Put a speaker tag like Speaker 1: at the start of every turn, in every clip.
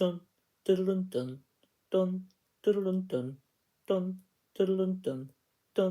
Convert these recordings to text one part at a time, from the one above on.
Speaker 1: dun dun dun dun dun dun dun dun dun dun dun dun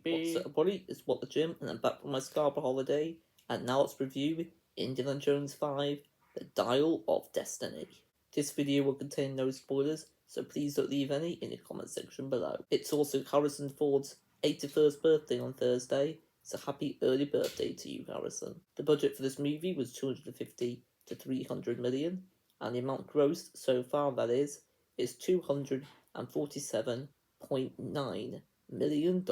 Speaker 1: What's up, buddy? It's What the Gym, and I'm back from my Scarborough holiday, and now let's review Indiana Jones 5, The Dial of Destiny. This video will contain no spoilers, so please don't leave any in the comment section below. It's also Harrison Ford's 81st birthday on Thursday, so happy early birthday to you, Harrison. The budget for this movie was 250 to 300 million, and the amount grossed so far, that is $247.9 million.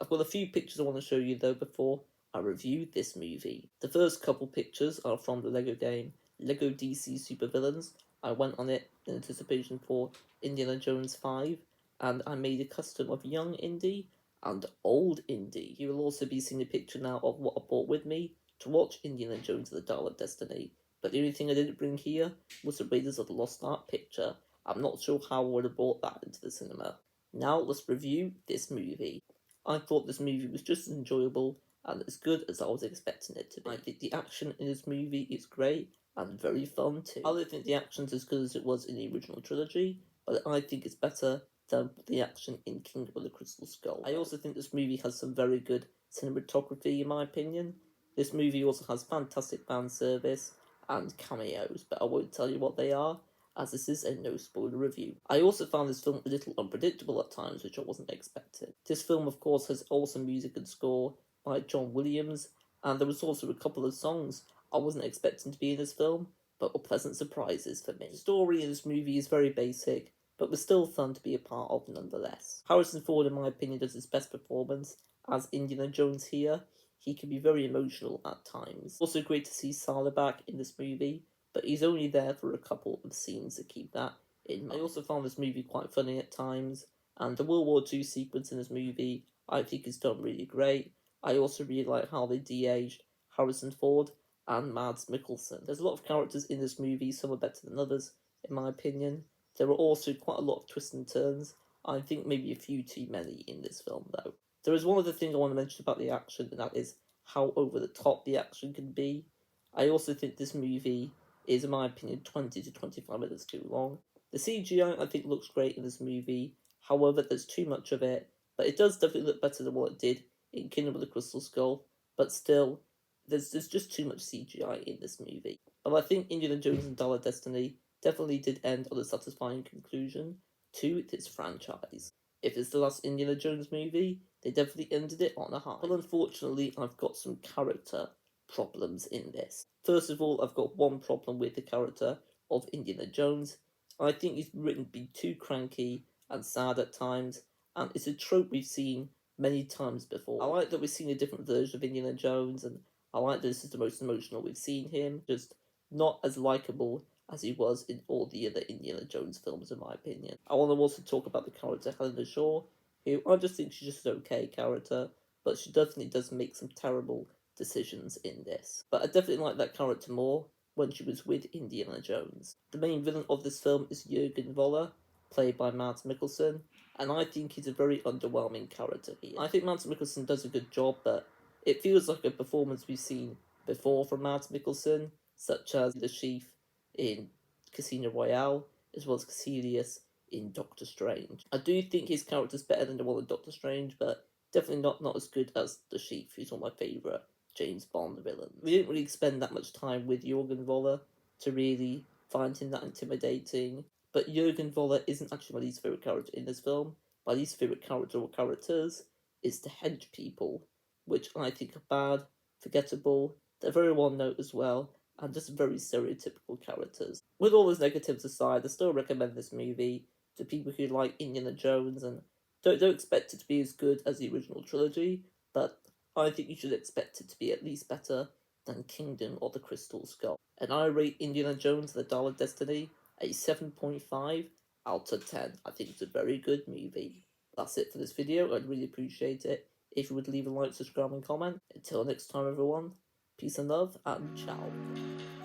Speaker 1: I've got a few pictures I want to show you though before I review this movie. The first couple pictures are from the LEGO game LEGO DC Supervillains. I went on it in anticipation for Indiana Jones 5, and I made a custom of young Indy and old Indy. You will also be seeing a picture now of what I brought with me to watch Indiana Jones and the Dial of Destiny. But the only thing I didn't bring here was the Raiders of the Lost Ark picture. I'm not sure how I would have brought that into the cinema. Now let's review this movie. I thought this movie was just as enjoyable and as good as I was expecting it to be. I think the action in this movie is great and very fun too. I don't think the action's as good as it was in the original trilogy, but I think it's better than the action in Kingdom of the Crystal Skull. I also think this movie has some very good cinematography in my opinion. This movie also has fantastic fan service and cameos, but I won't tell you what they are, as this is a no-spoiler review. I also found this film a little unpredictable at times, which I wasn't expecting. This film, of course, has awesome music and score by John Williams, and there was also a couple of songs I wasn't expecting to be in this film, but were pleasant surprises for me. The story in this movie is very basic, but was still fun to be a part of nonetheless. Harrison Ford, in my opinion, does his best performance as Indiana Jones here. He can be very emotional at times. Also great to see Sallah back in this movie, but he's only there for a couple of scenes to keep that in mind. I also found this movie quite funny at times, and the World War II sequence in this movie I think is done really great. I also really like how they de-aged Harrison Ford and Mads Mikkelsen. There's a lot of characters in this movie, some are better than others, in my opinion. There are also quite a lot of twists and turns. I think maybe a few too many in this film though. There is one other thing I want to mention about the action, and that is how over the top the action can be. I also think this movie is, in my opinion, 20 to 25 minutes too long. The CGI, I think, looks great in this movie. However, there's too much of it, but it does definitely look better than what it did in Kingdom of the Crystal Skull. But still, there's just too much CGI in this movie. But I think Indiana Jones and Dial of Destiny definitely did end on a satisfying conclusion to this franchise. If it's the last Indiana Jones movie, they definitely ended it on a high. But unfortunately, I've got some character problems in this. First of all, I've got one problem with the character of Indiana Jones. I think he's written to be too cranky and sad at times, and it's a trope we've seen many times before. I like that we've seen a different version of Indiana Jones, and I like that this is the most emotional we've seen him, just not as likable as he was in all the other Indiana Jones films, in my opinion. I want to also talk about the character Helena Shaw, who I just think she's just an okay character, but she definitely does make some terrible decisions in this. But I definitely like that character more when she was with Indiana Jones. The main villain of this film is Jürgen Voller, played by Mads Mikkelsen, and I think he's a very underwhelming character here. I think Mads Mikkelsen does a good job, but it feels like a performance we've seen before from Mads Mikkelsen, such as the Chief in Casino Royale, as well as Caecilius in Doctor Strange. I do think his character's better than the one in Doctor Strange, but definitely not as good as the Chief, who's one of my favourite James Bond villain. We didn't really spend that much time with Jürgen Voller to really find him that intimidating, but Jürgen Voller isn't actually my least favourite character in this film. My least favourite character or characters is the hench people, which I think are bad, forgettable, they're very well known as well, and just very stereotypical characters. With all those negatives aside, I still recommend this movie to people who like Indiana Jones and don't expect it to be as good as the original trilogy, but I think you should expect it to be at least better than Kingdom of the Crystal Skull. And I rate Indiana Jones and the Dial of Destiny a 7.5 out of 10. I think it's a very good movie. That's it for this video. I'd really appreciate it if you would leave a like, subscribe, and comment. Until next time, everyone, peace and love, and ciao.